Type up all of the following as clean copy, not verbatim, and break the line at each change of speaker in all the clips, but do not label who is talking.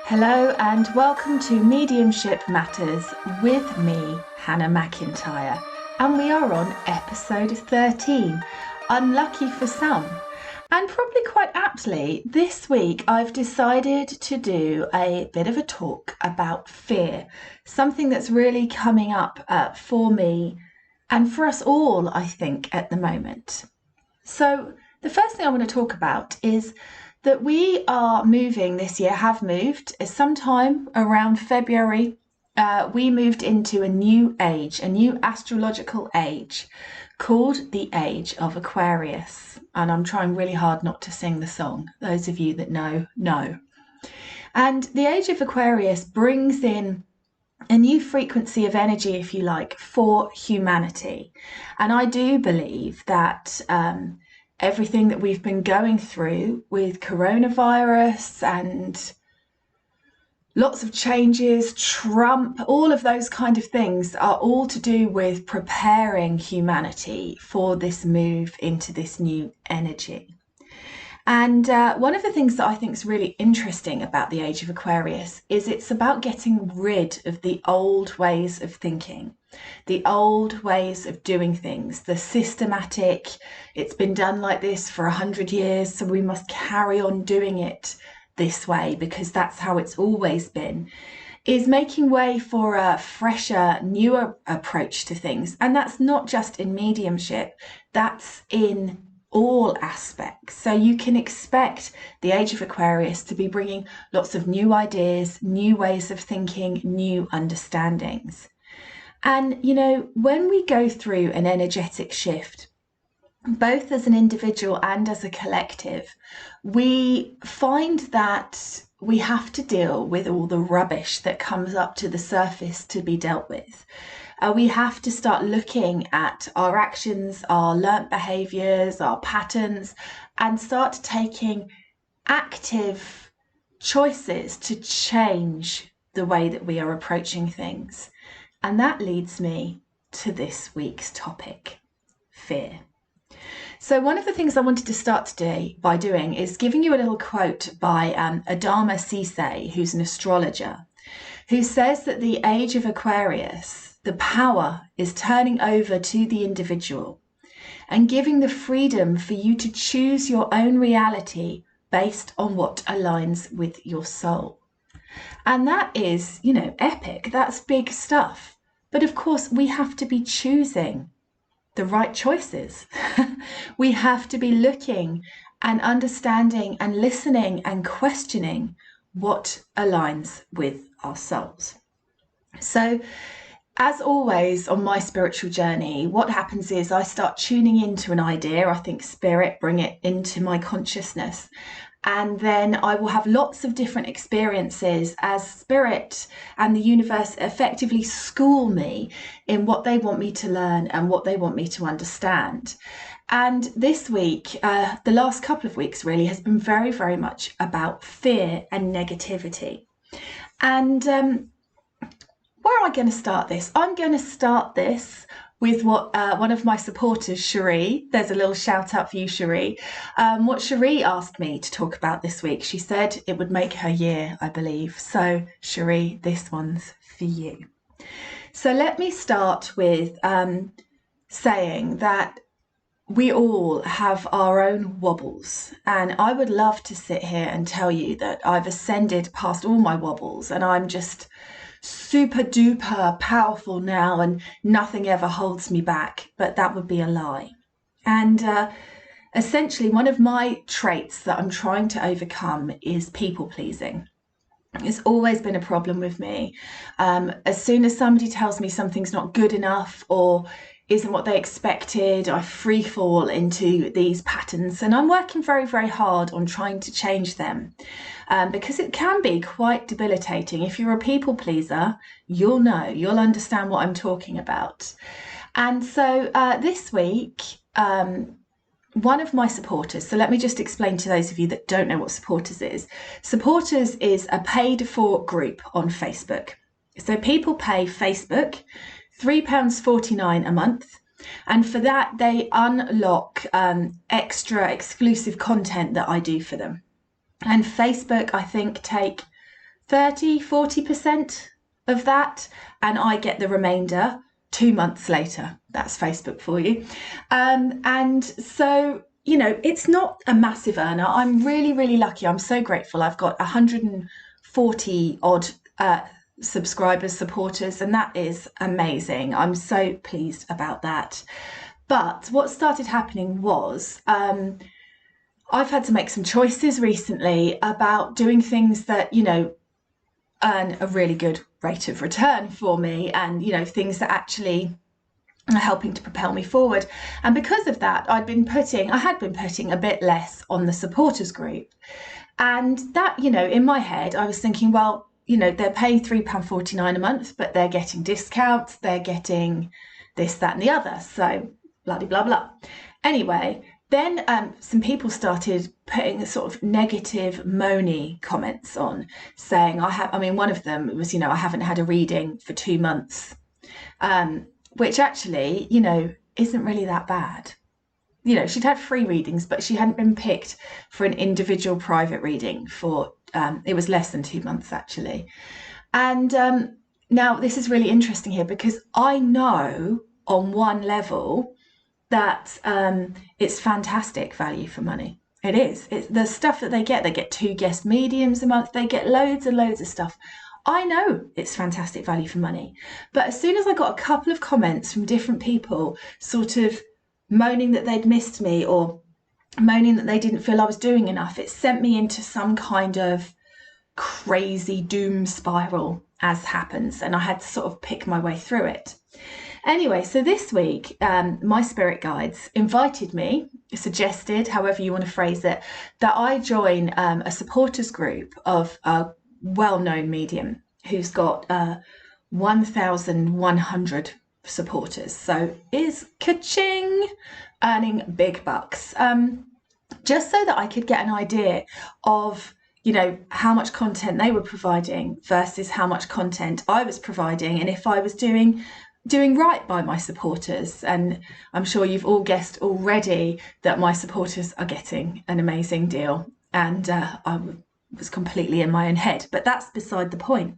Hello and welcome to Mediumship Matters with me, Hannah Macintyre, and we are on episode 13, unlucky for some. And probably quite aptly, this week I've decided to do a bit of a talk about fear, something that's really coming up for me and for us all, I think, at the moment. So the first thing I want to talk about is that we are moving this year, have moved sometime around February. We moved into a new age, a new astrological age called the Age of Aquarius. And I'm trying really hard not to sing the song. Those of you that know. And the Age of Aquarius brings in a new frequency of energy, if you like, for humanity. And I do believe that everything that we've been going through with coronavirus and lots of changes, Trump, all of those kind of things are all to do with preparing humanity for this move into this new energy. And one of the things that I think is really interesting about the Age of Aquarius is it's about getting rid of the old ways of thinking, the old ways of doing things, the systematic, it's been done like this for 100 years, so we must carry on doing it this way because that's how it's always been, is making way for a fresher, newer approach to things. And that's not just in mediumship, that's in all aspects. So you can expect the Age of Aquarius to be bringing lots of new ideas, new ways of thinking, new understandings. And, you know, when we go through an energetic shift, both as an individual and as a collective, we find that we have to deal with all the rubbish that comes up to the surface to be dealt with. We have to start looking at our actions, our learnt behaviours, our patterns, and start taking active choices to change the way that we are approaching things. And that leads me to this week's topic, fear. So one of the things I wanted to start today by doing is giving you a little quote by Adama Cisse, who's an astrologer, who says that the Age of Aquarius, the power is turning over to the individual and giving the freedom for you to choose your own reality based on what aligns with your soul. And that is, you know, epic. That's big stuff. But of course, we have to be choosing the right choices. We have to be looking and understanding and listening and questioning what aligns with our souls. So, as always on my spiritual journey, what happens is I start tuning into an idea. I think spirit bring it into my consciousness. And then I will have lots of different experiences as spirit and the universe effectively school me in what they want me to learn and what they want me to understand. And this week, the last couple of weeks really has been very, very much about fear and negativity. And where am I going to start this? I'm going to start this with what one of my supporters, Cherie, there's a little shout out for you, Cherie, what Cherie asked me to talk about this week. She said it would make her year, I believe. So Cherie, this one's for you. So let me start with saying that we all have our own wobbles, and I would love to sit here and tell you that I've ascended past all my wobbles and I'm just super duper powerful now and nothing ever holds me back, but that would be a lie. And essentially one of my traits that I'm trying to overcome is people pleasing. It's always been a problem with me. As soon as somebody tells me something's not good enough or isn't what they expected, I free fall into these patterns, and I'm working very, very hard on trying to change them because it can be quite debilitating. If you're a people pleaser, you'll understand what I'm talking about. And so this week, one of my supporters, so let me just explain to those of you that don't know what supporters is. Supporters is a paid for group on Facebook. So people pay Facebook £3.49 a month, and for that they unlock extra exclusive content that I do for them. And Facebook, I think, take 30-40% of that, and I get the remainder 2 months later. That's Facebook for you. And so, you know, it's not a massive earner. I'm really, really lucky. I'm so grateful. I've got 140 odd subscribers, supporters, and that is amazing. I'm so pleased about that. But what started happening was I've had to make some choices recently about doing things that, you know, earn a really good rate of return for me, and, you know, things that actually are helping to propel me forward. And because of that, I had been putting a bit less on the supporters group. And that, you know, in my head, I was thinking, well, you know, they're paying £3.49 a month, but they're getting discounts, they're getting this, that, and the other. So bloody blah, blah. Anyway, then some people started putting sort of negative, moany comments on, saying, one of them was, you know, I haven't had a reading for 2 months, which actually, you know, isn't really that bad. You know, she'd had free readings, but she hadn't been picked for an individual private reading for, it was less than 2 months actually. And now this is really interesting here, because I know on one level that it's fantastic value for money. It is. It's the stuff that they get 2 guest mediums a month, they get loads and loads of stuff. I know it's fantastic value for money. But as soon as I got a couple of comments from different people sort of moaning that they'd missed me, or moaning that they didn't feel I was doing enough, it sent me into some kind of crazy doom spiral, as happens, and I had to sort of pick my way through it. Anyway, so this week, my spirit guides invited me, suggested, however you want to phrase it, that I join a supporters group of a well-known medium who's got 1,100 supporters. So is ka-ching, earning big bucks. Just so that I could get an idea of, you know, how much content they were providing versus how much content I was providing, and if I was doing right by my supporters. And I'm sure you've all guessed already that my supporters are getting an amazing deal, and I was completely in my own head, but that's beside the point,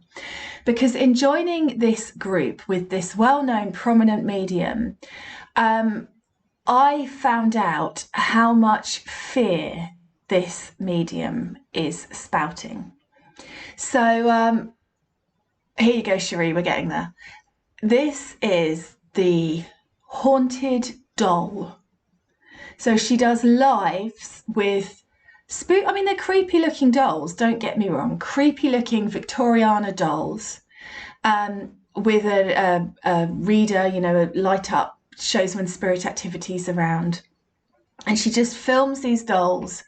because in joining this group with this well-known prominent medium, I found out how much fear this medium is spouting. So here you go, Cherie, we're getting there. This is the haunted doll. So she does lives with they're creepy looking dolls, don't get me wrong, creepy looking Victoriana dolls, with a reader, you know, a light up, shows when spirit activity's around. And she just films these dolls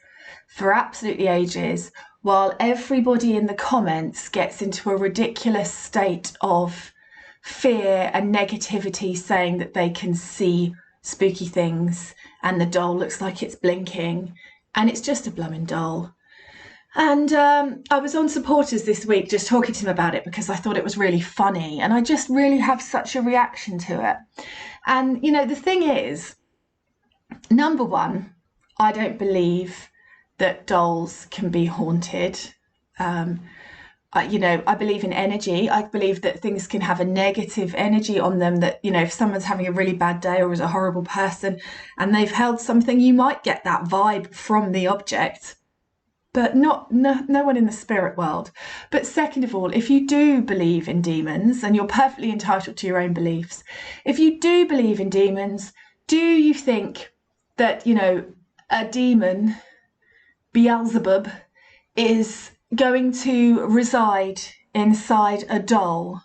for absolutely ages, while everybody in the comments gets into a ridiculous state of fear and negativity, saying that they can see spooky things and the doll looks like it's blinking, and it's just a blooming doll. And I was on supporters this week just talking to them about it, because I thought it was really funny, and I just really have such a reaction to it. And, you know, the thing is, number one, I don't believe that dolls can be haunted. You know, I believe in energy. I believe that things can have a negative energy on them, that, you know, if someone's having a really bad day or is a horrible person and they've held something, you might get that vibe from the object, but no one in the spirit world. But second of all, if you do believe in demons, and you're perfectly entitled to your own beliefs, if you do believe in demons, do you think that, you know, a demon, Beelzebub, is going to reside inside a doll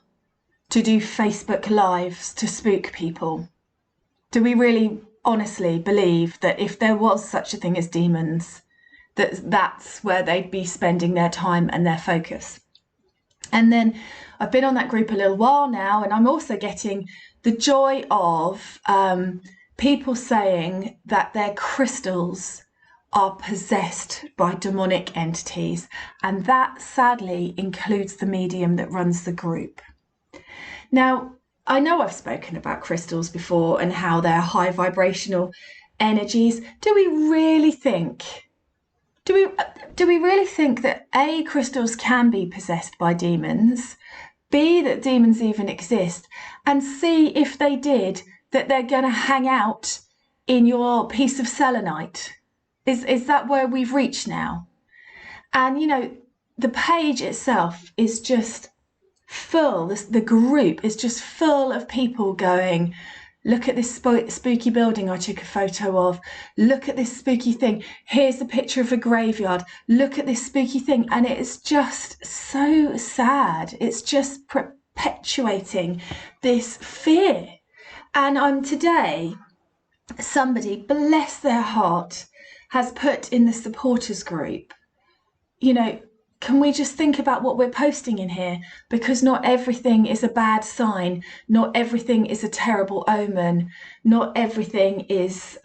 to do Facebook lives to spook people? Do we really honestly believe that if there was such a thing as demons, that's where they'd be spending their time and their focus? And then I've been on that group a little while now, and I'm also getting the joy of people saying that their crystals are possessed by demonic entities, and that sadly includes the medium that runs the group. Now, I know I've spoken about crystals before and how they're high vibrational energies. Do we really think do we really think that A, crystals can be possessed by demons, B, that demons even exist, and C, if they did, that they're going to hang out in your piece of selenite? Is that where we've reached now? And, you know, the page itself is just full, the group is just full of people going, look at this spooky building I took a photo of. Look at this spooky thing. Here's a picture of a graveyard. Look at this spooky thing. And it's just so sad. It's just perpetuating this fear. And today, somebody, bless their heart, has put in the supporters group, you know, can we just think about what we're posting in here? Because not everything is a bad sign. Not everything is a terrible omen. Not everything is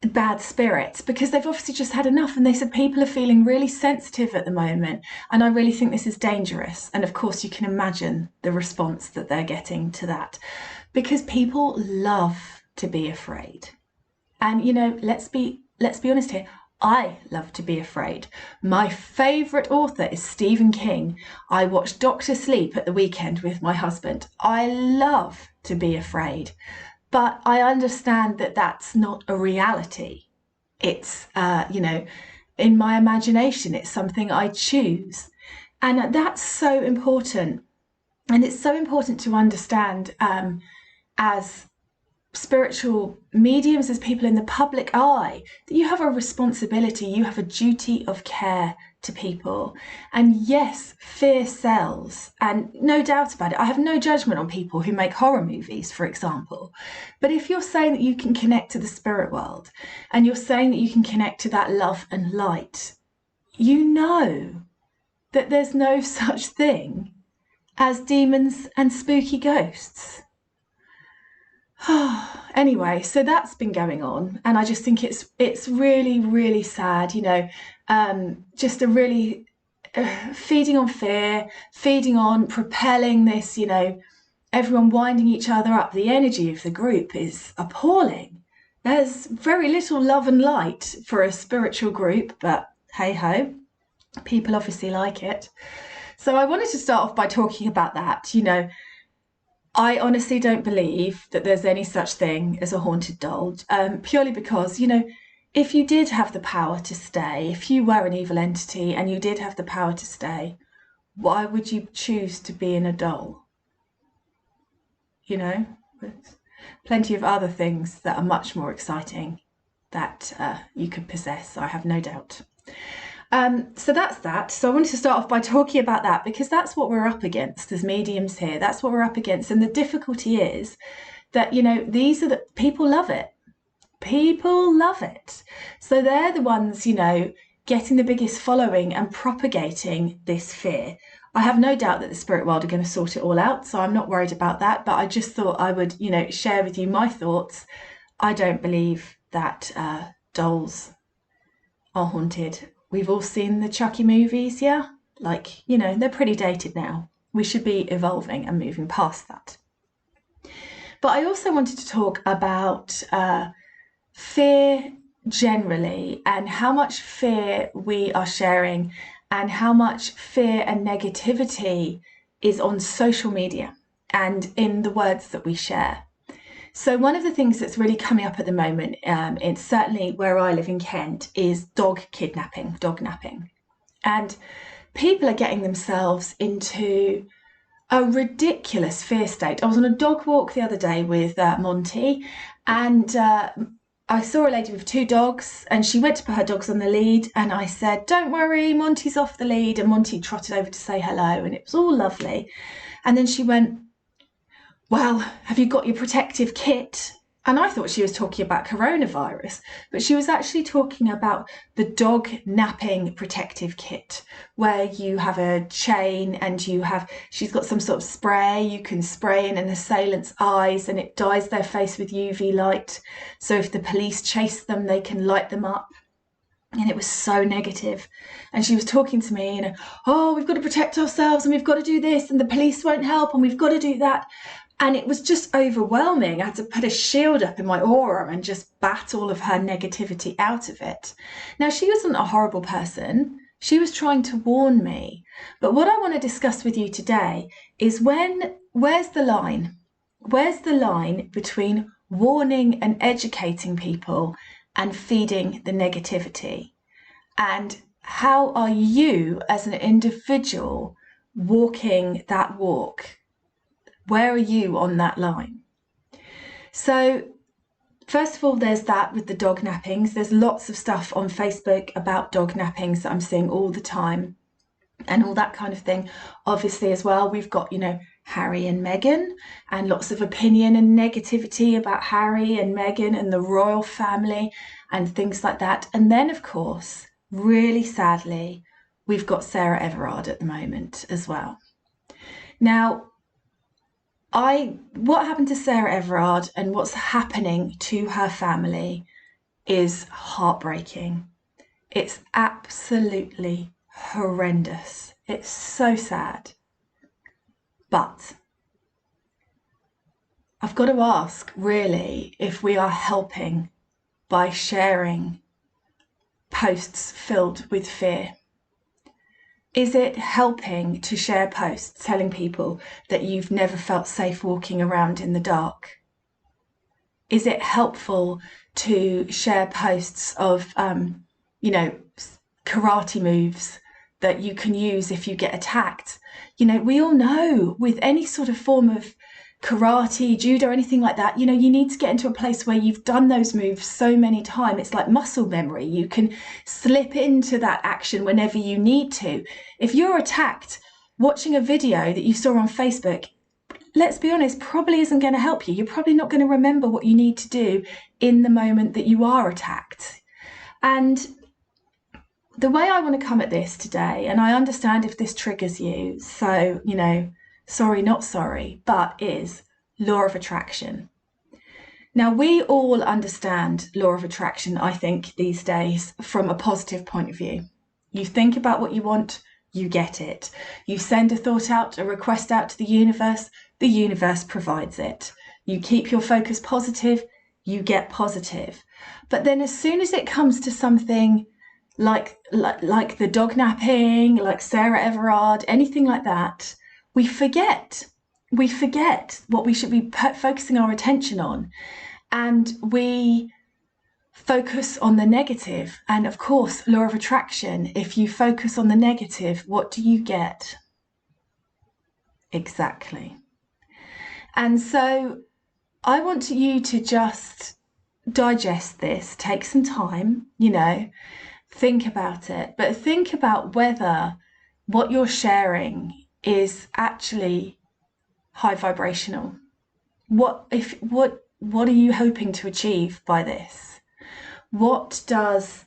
bad spirits, because they've obviously just had enough. And they said people are feeling really sensitive at the moment. And I really think this is dangerous. And of course, you can imagine the response that they're getting to that, because people love to be afraid. And, you know, let's be honest here. I love to be afraid. My favourite author is Stephen King. I watched Dr. Sleep at the weekend with my husband. I love to be afraid, but I understand that that's not a reality. It's, you know, in my imagination, it's something I choose. And that's so important. And it's so important to understand as spiritual mediums, as people in the public eye, that you have a responsibility, you have a duty of care to people. And yes, fear sells, and no doubt about it. I have no judgment on people who make horror movies, for example. But if you're saying that you can connect to the spirit world, and you're saying that you can connect to that love and light, you know that there's no such thing as demons and spooky ghosts. Anyway, so that's been going on, and I just think it's really, really sad, you know, just a really feeding on fear, feeding on propelling this, you know, everyone winding each other up. The energy of the group is appalling. There's very little love and light for a spiritual group, but hey ho, people obviously like it. So I wanted to start off by talking about that, you know. I honestly don't believe that there's any such thing as a haunted doll, purely because, you know, if you did have the power to stay, if you were an evil entity and you did have the power to stay, why would you choose to be in a doll? You know, there's plenty of other things that are much more exciting that you could possess, I have no doubt. So that's that. So I wanted to start off by talking about that, because that's what we're up against as mediums here. That's what we're up against. And the difficulty is that, you know, these are the people love it. People love it. So they're the ones, you know, getting the biggest following and propagating this fear. I have no doubt that the spirit world are going to sort it all out, so I'm not worried about that. But I just thought I would, you know, share with you my thoughts. I don't believe that dolls are haunted. We've all seen the Chucky movies, yeah? Like, you know, they're pretty dated now. We should be evolving and moving past that. But I also wanted to talk about fear generally, and how much fear we are sharing, and how much fear and negativity is on social media and in the words that we share. So one of the things that's really coming up at the moment, it's certainly where I live in Kent, is dog kidnapping, dog napping. And people are getting themselves into a ridiculous fear state. I was on a dog walk the other day with Monty, and I saw a lady with 2 dogs, and she went to put her dogs on the lead, and I said, don't worry, Monty's off the lead. And Monty trotted over to say hello, and it was all lovely. And then she went, well, have you got your protective kit? And I thought she was talking about coronavirus, but she was actually talking about the dog napping protective kit, where you have a chain and she's got some sort of spray you can spray in an assailant's eyes, and it dyes their face with UV light. So if the police chase them, they can light them up. And it was so negative. And she was talking to me, and oh, we've got to protect ourselves, and we've got to do this, and the police won't help, and we've got to do that. And it was just overwhelming. I had to put a shield up in my aura and just bat all of her negativity out of it. Now, she wasn't a horrible person. She was trying to warn me. But what I want to discuss with you today is where's the line? Where's the line between warning and educating people and feeding the negativity? And how are you as an individual walking that walk? Where are you on that line? So first of all, there's that with the dog nappings. There's lots of stuff on Facebook about dog nappings that I'm seeing all the time and all that kind of thing. Obviously, as well, we've got, Harry and Meghan, and lots of opinion and negativity about Harry and Meghan and the royal family and things like that. And then, of course, really sadly, we've got Sarah Everard at the moment as well. Now, what happened to Sarah Everard and what's happening to her family is heartbreaking. It's absolutely horrendous. It's so sad. But I've got to ask, really, if we are helping by sharing posts filled with fear. Is it helping to share posts telling people that you've never felt safe walking around in the dark? Is it helpful to share posts of, karate moves that you can use if you get attacked? We all know with any sort of form of karate, judo, anything like that, you need to get into a place where you've done those moves so many times. It's like muscle memory. You can slip into that action whenever you need to. If you're attacked, watching a video that you saw on Facebook, let's be honest, probably isn't going to help you. You're probably not going to remember what you need to do in the moment that you are attacked. And the way I want to come at this today, and I understand if this triggers you, so, sorry, not sorry, but is law of attraction. Now, we all understand law of attraction, I think, these days from a positive point of view. You think about what you want, you get it. You send a thought out, a request out to the universe provides it. You keep your focus positive, you get positive. But then as soon as it comes to something like the dog napping, like Sarah Everard, anything like that, we forget what we should be focusing our attention on, and we focus on the negative. And of course, law of attraction, if you focus on the negative, what do you get? Exactly. And so I want you to just digest this, take some time, think about it, but think about whether what you're sharing is actually high vibrational. What are you hoping to achieve by this? What does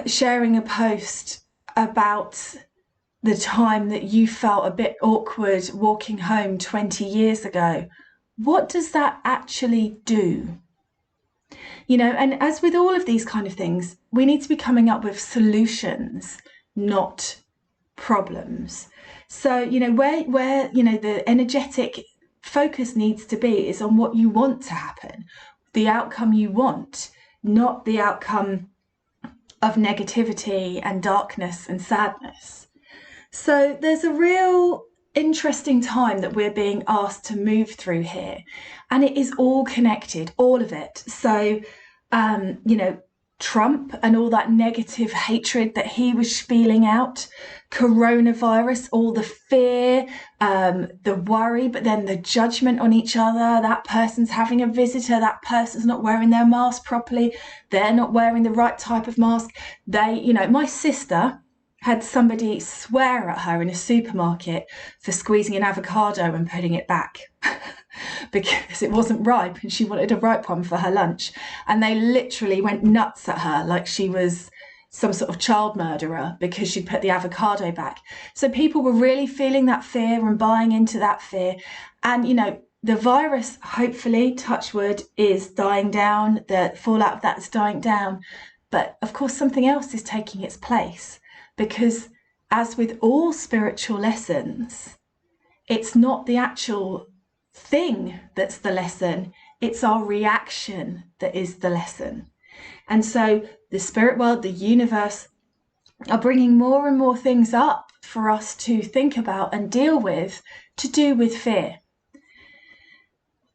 sharing a post about the time that you felt a bit awkward walking home 20 years ago, what does that actually do? And as with all of these kind of things, we need to be coming up with solutions, not problems. So, where the energetic focus needs to be is on what you want to happen, the outcome you want, not the outcome of negativity and darkness and sadness. So there's a real interesting time that we're being asked to move through here, and it is all connected, all of it. So, Trump and all that negative hatred that he was spieling out, coronavirus, all the fear, the worry, but then the judgment on each other. That person's having a visitor, that person's not wearing their mask properly, they're not wearing the right type of mask. My sister had somebody swear at her in a supermarket for squeezing an avocado and putting it back because it wasn't ripe and she wanted a ripe one for her lunch. And they literally went nuts at her like she was some sort of child murderer because she'd put the avocado back. So people were really feeling that fear and buying into that fear. And, the virus, hopefully, touch wood, is dying down. The fallout of that is dying down. But of course, something else is taking its place. Because as with all spiritual lessons, it's not the actual thing that's the lesson. It's our reaction that is the lesson. And so the spirit world, the universe, are bringing more and more things up for us to think about and deal with, to do with fear.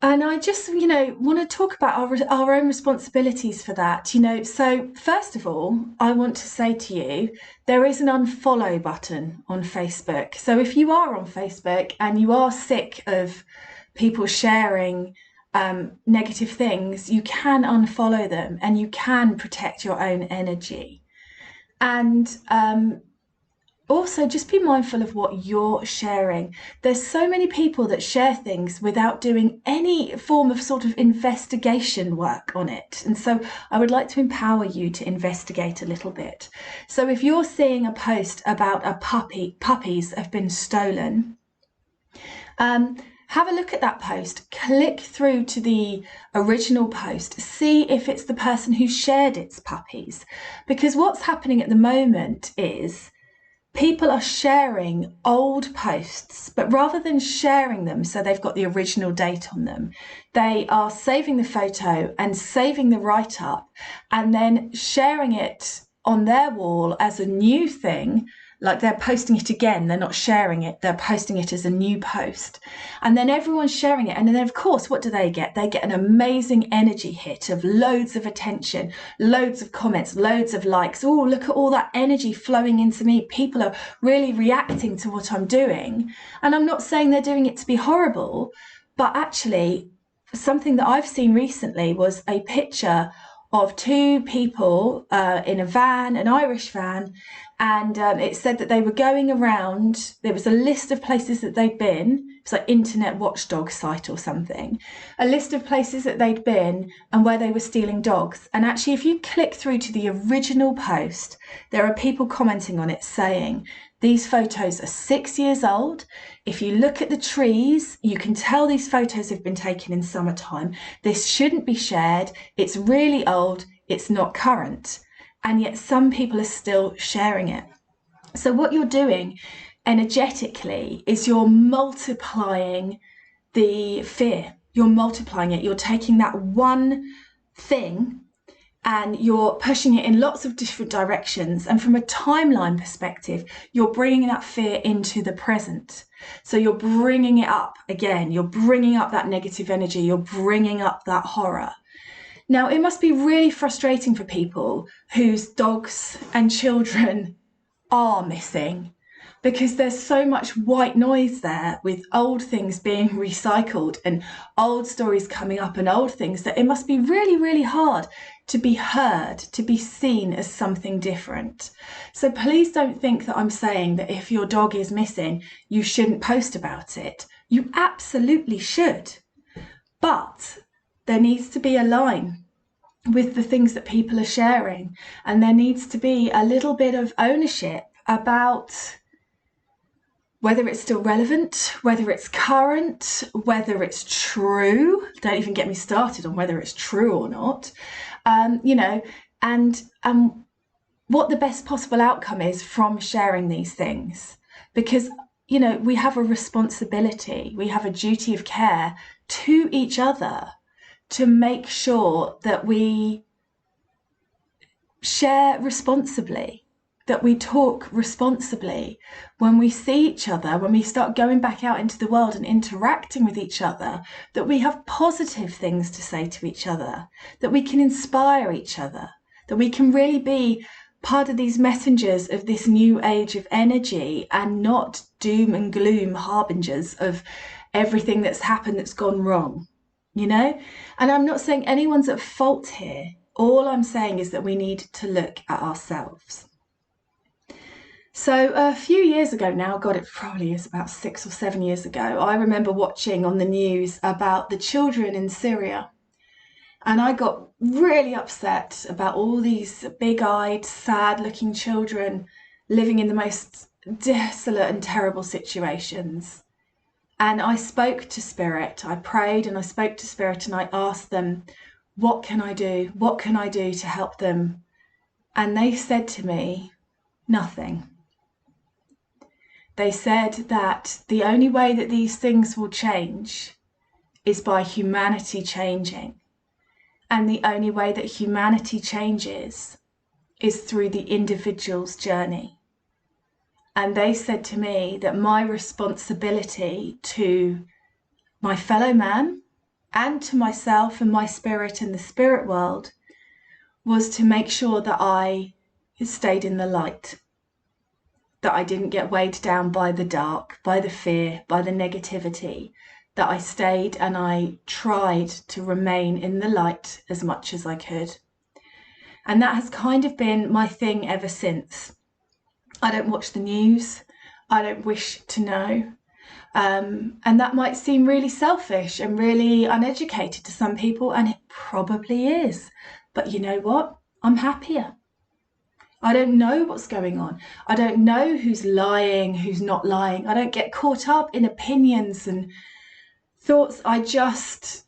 And I just, want to talk about our own responsibilities for that. So first of all, I want to say to you, there is an unfollow button on Facebook. So if you are on Facebook and you are sick of people sharing negative things, you can unfollow them and you can protect your own energy. And also, just be mindful of what you're sharing. There's so many people that share things without doing any form of sort of investigation work on it. And so I would like to empower you to investigate a little bit. So if you're seeing a post about a puppies have been stolen, have a look at that post, click through to the original post, see if it's the person who shared its puppies. Because what's happening at the moment is people are sharing old posts, but rather than sharing them so they've got the original date on them, they are saving the photo and saving the write-up and then sharing it on their wall as a new thing. Like they're posting it again, they're not sharing it, they're posting it as a new post. And then everyone's sharing it. And then, of course, what do they get? They get an amazing energy hit of loads of attention, loads of comments, loads of likes. Oh, look at all that energy flowing into me. People are really reacting to what I'm doing. And I'm not saying they're doing it to be horrible, but actually, something that I've seen recently was a picture of two people in a van, an Irish van, and it said that they were going around. There was a list of places that they'd been. It's like Internet Watchdog site or something. A list of places that they'd been and where they were stealing dogs. And actually, if you click through to the original post, there are people commenting on it saying, these photos are 6 years old. If you look at the trees, you can tell these photos have been taken in summertime. This shouldn't be shared. It's really old. It's not current. And yet some people are still sharing it. So what you're doing energetically is you're multiplying the fear. You're multiplying it. You're taking that one thing and you're pushing it in lots of different directions. And from a timeline perspective, you're bringing that fear into the present. So you're bringing it up again. You're bringing up that negative energy. You're bringing up that horror. Now, it must be really frustrating for people whose dogs and children are missing, because there's so much white noise there with old things being recycled and old stories coming up and old things, that it must be really, really hard to be heard, to be seen as something different. So please don't think that I'm saying that if your dog is missing, you shouldn't post about it. You absolutely should. But there needs to be a line with the things that people are sharing, and there needs to be a little bit of ownership about whether it's still relevant, whether it's current, whether it's true. Don't even get me started on whether it's true or not. And what the best possible outcome is from sharing these things. Because, we have a responsibility, we have a duty of care to each other to make sure that we share responsibly, that we talk responsibly. When we see each other, when we start going back out into the world and interacting with each other, that we have positive things to say to each other, that we can inspire each other, that we can really be part of these messengers of this new age of energy and not doom and gloom harbingers of everything that's happened that's gone wrong. And I'm not saying anyone's at fault here. All I'm saying is that we need to look at ourselves. So a few years ago now, God, it probably is about 6 or 7 years ago, I remember watching on the news about the children in Syria. And I got really upset about all these big-eyed, sad-looking children living in the most desolate and terrible situations. And I spoke to Spirit. I prayed and I spoke to Spirit and I asked them, what can I do? What can I do to help them? And they said to me, nothing. They said that the only way that these things will change is by humanity changing. And the only way that humanity changes is through the individual's journey. And they said to me that my responsibility to my fellow man and to myself and my spirit and the spirit world was to make sure that I stayed in the light, that I didn't get weighed down by the dark, by the fear, by the negativity, that I stayed and I tried to remain in the light as much as I could. And that has kind of been my thing ever since. I don't watch the news. I don't wish to know. And that might seem really selfish and really uneducated to some people, and it probably is. But you know what? I'm happier. I don't know what's going on. I don't know who's lying, who's not lying. I don't get caught up in opinions and thoughts. I just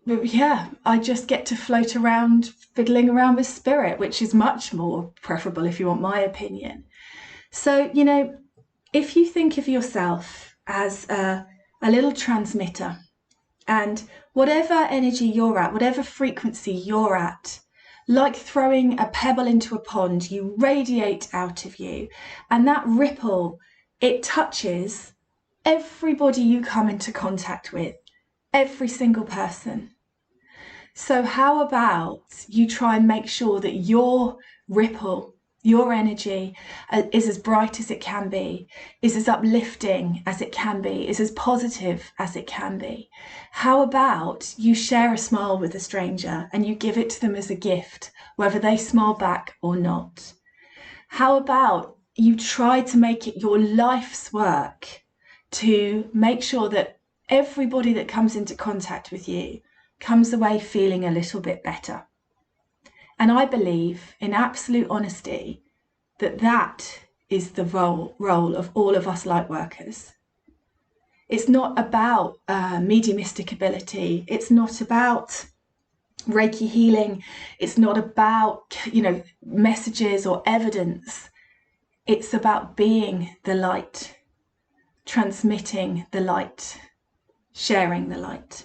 get to float around, fiddling around with spirit, which is much more preferable if you want my opinion. So, if you think of yourself as a little transmitter, and whatever energy you're at, whatever frequency you're at, like throwing a pebble into a pond, you radiate out of you, and that ripple, it touches everybody you come into contact with, every single person. So how about you try and make sure that your ripple, your energy is as bright as it can be, is as uplifting as it can be, is as positive as it can be. How about you share a smile with a stranger and you give it to them as a gift, whether they smile back or not? How about you try to make it your life's work to make sure that everybody that comes into contact with you comes away feeling a little bit better? And I believe, in absolute honesty, that is the role of all of us light workers. It's not about mediumistic ability. It's not about Reiki healing. It's not about, messages or evidence. It's about being the light, transmitting the light, sharing the light.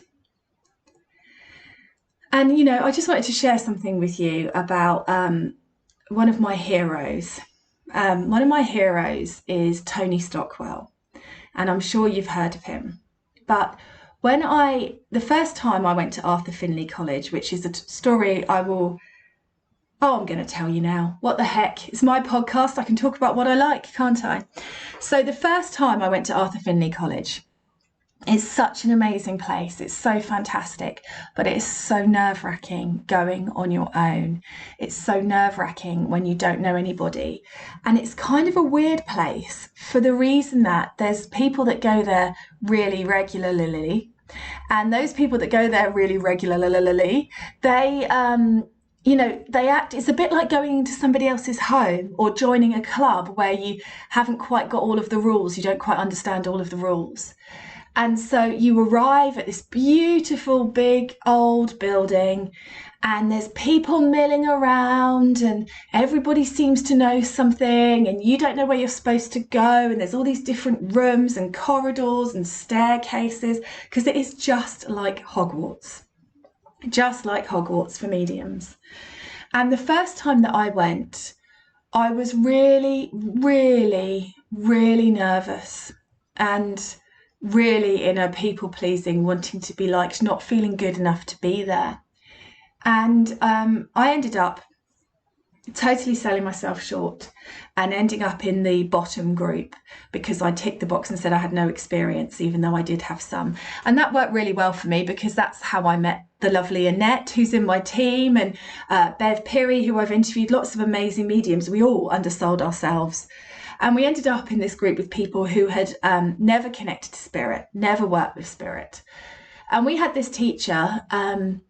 And, I just wanted to share something with you about one of my heroes. One of my heroes is Tony Stockwell, and I'm sure you've heard of him. But the first time I went to Arthur Findlay College, which is a story I'm going to tell you now. What the heck? It's my podcast. I can talk about what I like, can't I? So the first time I went to Arthur Findlay College, it's such an amazing place. It's so fantastic, but it is so nerve-wracking going on your own. It's so nerve-wracking when you don't know anybody. And it's kind of a weird place for the reason that there's people that go there really regularly. And those people that go there really regularly, they act, it's a bit like going into somebody else's home or joining a club where you haven't quite got all of the rules. You don't quite understand all of the rules. And so you arrive at this beautiful, big, old building, and there's people milling around, and everybody seems to know something, and you don't know where you're supposed to go, and there's all these different rooms and corridors and staircases, because it is just like Hogwarts for mediums. And the first time that I went, I was really, really, really nervous, and really in a people-pleasing, wanting to be liked, not feeling good enough to be there. And I ended up totally selling myself short and ending up in the bottom group because I ticked the box and said I had no experience, even though I did have some. And that worked really well for me because that's how I met the lovely Annette, who's in my team, and Bev Peary, who I've interviewed, lots of amazing mediums. We all undersold ourselves. And we ended up in this group with people who had never connected to spirit, never worked with spirit. And we had this teacher, I'm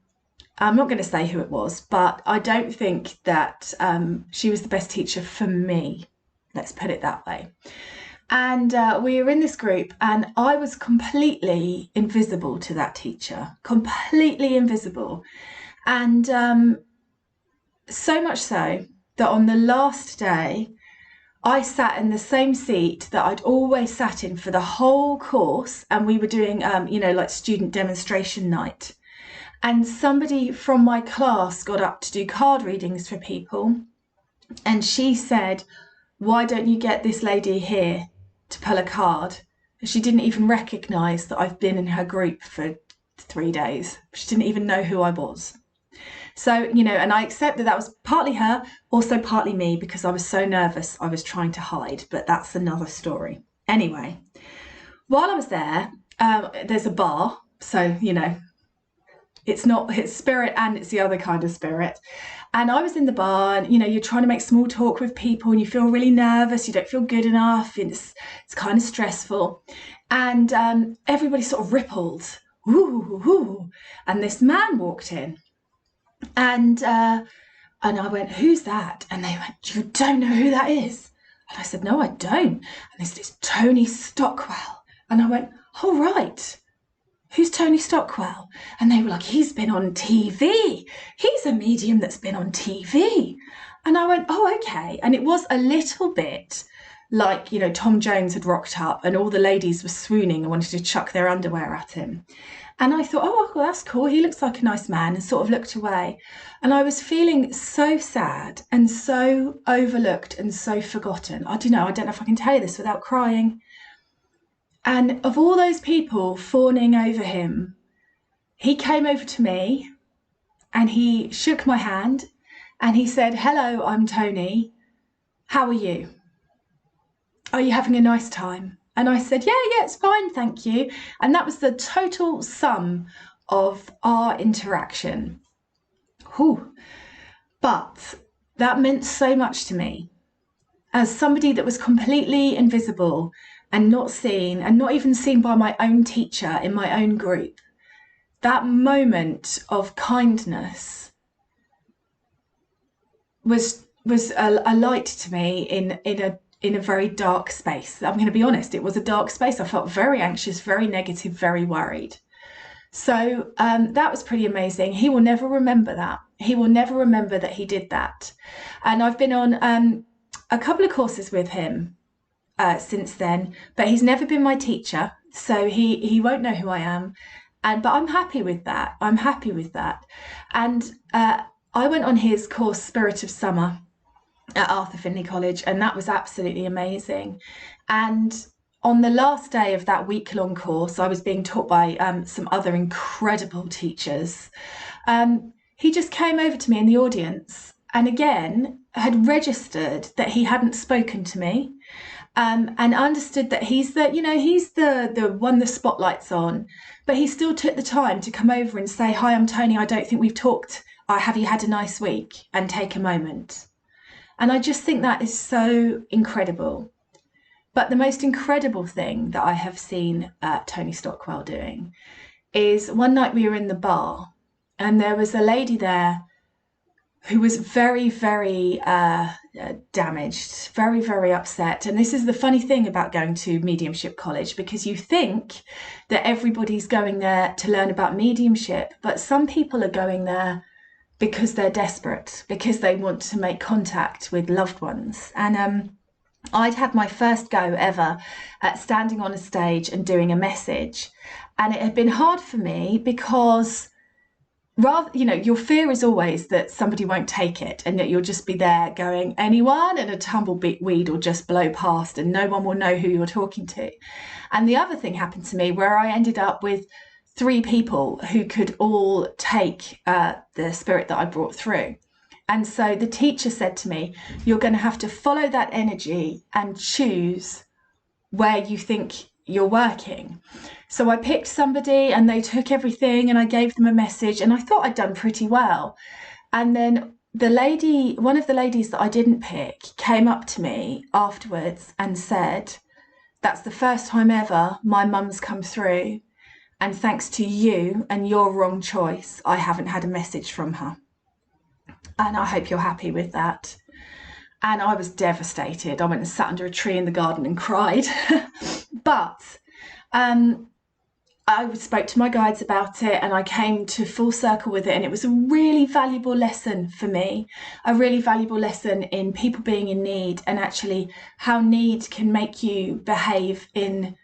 not going to say who it was, but I don't think that she was the best teacher for me. Let's put it that way. And we were in this group, and I was completely invisible to that teacher, completely invisible. And so much so that on the last day, I sat in the same seat that I'd always sat in for the whole course, and we were doing, like student demonstration night. And somebody from my class got up to do card readings for people, and she said, "Why don't you get this lady here to pull a card?" She didn't even recognise that I've been in her group for 3 days. She didn't even know who I was. So, and I accept that was partly her, also partly me, because I was so nervous I was trying to hide, but that's another story. Anyway, while I was there, there's a bar. So, it's spirit and it's the other kind of spirit. And I was in the bar and, you're trying to make small talk with people and you feel really nervous. You don't feel good enough. It's kind of stressful. And everybody sort of rippled. Ooh, ooh. And this man walked in. And I went, "Who's that?" And they went, "You don't know who that is?" And I said, "No, I don't." And they said, "It's Tony Stockwell." And I went, "Oh, right. Who's Tony Stockwell?" And they were like, "He's been on TV. He's a medium that's been on TV." And I went, "Oh, okay." And it was a little bit like, Tom Jones had rocked up and all the ladies were swooning and wanted to chuck their underwear at him. And I thought, "Oh, well, that's cool. He looks like a nice man," and sort of looked away. And I was feeling so sad and so overlooked and so forgotten. I don't know if I can tell you this without crying. And of all those people fawning over him, he came over to me and he shook my hand and he said, "Hello, I'm Tony. How are you? Are you having a nice time?" And I said, yeah, it's fine, thank you. And that was the total sum of our interaction. Whew. But that meant so much to me. As somebody that was completely invisible and not seen, and not even seen by my own teacher in my own group, that moment of kindness was a light to me in a very dark space. I'm going to be honest, it was a dark space. I felt very anxious, very negative, very worried. So that was pretty amazing. He will never remember that. He will never remember that he did that. And I've been on a couple of courses with him since then, but he's never been my teacher, so he won't know who I am. But I'm happy with that. And I went on his course, Spirit of Summer, at Arthur Findlay College, and that was absolutely amazing. And on the last day of that week-long course, I was being taught by some other incredible teachers. He just came over to me in the audience and again had registered that he hadn't spoken to me, and understood that he's the one the spotlight's on, but he still took the time to come over and say, "Hi, I'm Tony. I don't think we've talked. Have you had a nice week?" and take a moment. And I just think that is so incredible. But the most incredible thing that I have seen Tony Stockwell doing is one night we were in the bar and there was a lady there who was very, very damaged, very, very upset. And this is the funny thing about going to mediumship college, because you think that everybody's going there to learn about mediumship, but some people are going there because they're desperate, because they want to make contact with loved ones. And I'd had my first go ever at standing on a stage and doing a message. And it had been hard for me because your fear is always that somebody won't take it and that you'll just be there going, anyone, and a tumbleweed will just blow past and no one will know who you're talking to. And the other thing happened to me where I ended up with 3 people who could all take the spirit that I brought through. And so the teacher said to me, "You're going to have to follow that energy and choose where you think you're working." So I picked somebody and they took everything and I gave them a message and I thought I'd done pretty well. And then one of the ladies that I didn't pick came up to me afterwards and said, "That's the first time ever my mum's come through. And thanks to you and your wrong choice, I haven't had a message from her. And I hope you're happy with that." And I was devastated. I went and sat under a tree in the garden and cried. But I spoke to my guides about it and I came to full circle with it. And it was a really valuable lesson for me, a really valuable lesson in people being in need and actually how need can make you behave in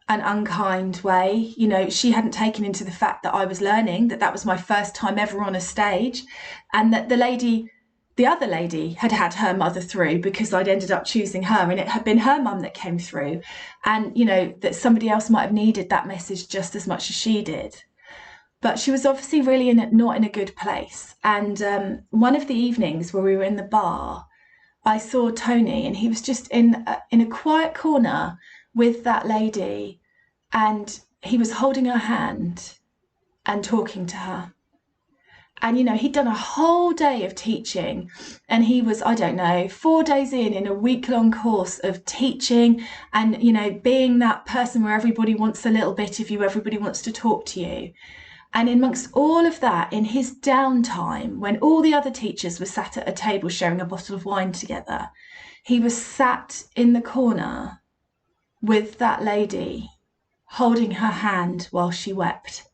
an unkind way. You know, she hadn't taken into the fact that I was learning, that was my first time ever on a stage, and that the other lady had her mother through because I'd ended up choosing her, and it had been her mum that came through, and you know that somebody else might have needed that message just as much as she did. But she was obviously really not in a good place. And one of the evenings where we were in the bar, I saw Tony, and he was just in a quiet corner with that lady, and he was holding her hand and talking to her. And, you know, he'd done a whole day of teaching, and he was, I don't know, 4 days in a week-long course of teaching and, you know, being that person where everybody wants a little bit of you, everybody wants to talk to you. And amongst all of that, in his downtime, when all the other teachers were sat at a table sharing a bottle of wine together, he was sat in the corner with that lady, holding her hand while she wept.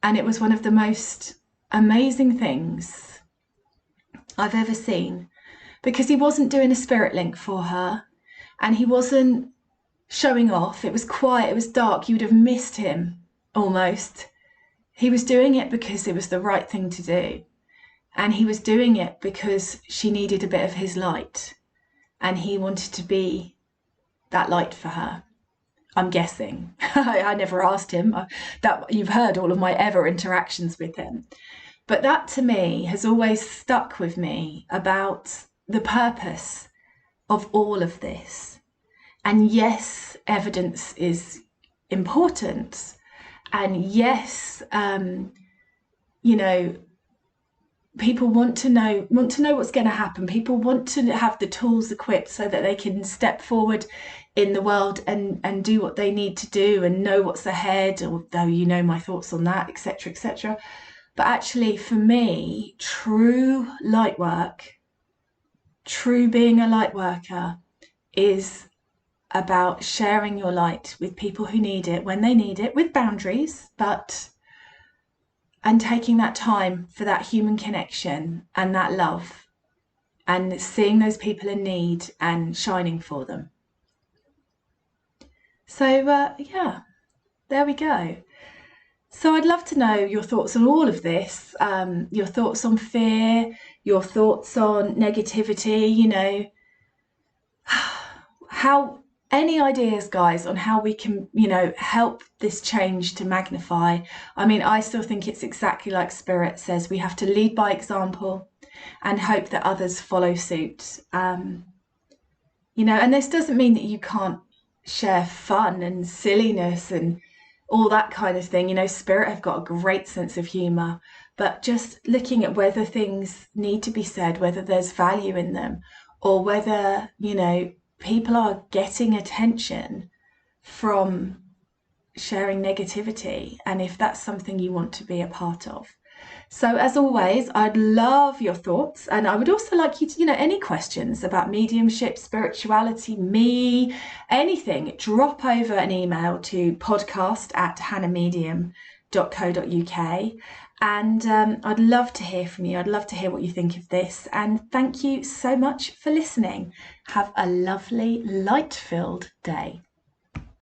And it was one of the most amazing things I've ever seen, because he wasn't doing a spirit link for her and he wasn't showing off. It was quiet, it was dark, you would have missed him almost. He was doing it because it was the right thing to do, and he was doing it because she needed a bit of his light and he wanted to be that light for her. I'm guessing. I never asked him. That you've heard all of my ever interactions with him. But that to me has always stuck with me about the purpose of all of this. And yes, evidence is important. And yes, you know, people want to know what's going to happen. People want to have the tools equipped so that they can step forward in the world and do what they need to do and know what's ahead, although you know my thoughts on that, etc., etc. But actually, for me, true light work, true being a light worker, is about sharing your light with people who need it when they need it, with boundaries, and taking that time for that human connection and that love and seeing those people in need and shining for them. So yeah, there we go. So I'd love to know your thoughts on all of this, your thoughts on fear, your thoughts on negativity, you know, how, any ideas, guys, on how we can, you know, help this change to magnify. I mean, I still think it's exactly like Spirit says, we have to lead by example and hope that others follow suit. You know, and this doesn't mean that you can't share fun and silliness and all that kind of thing. You know, Spirit have got a great sense of humour, but just looking at whether things need to be said, whether there's value in them, or whether, you know, people are getting attention from sharing negativity, and if that's something you want to be a part of. So as always, I'd love your thoughts, and I would also like you to, you know, any questions about mediumship, spirituality, me, anything, drop over an email to podcast@hannahmedium.co.uk. And I'd love to hear from you. I'd love to hear what you think of this. And thank you so much for listening. Have a lovely light-filled day.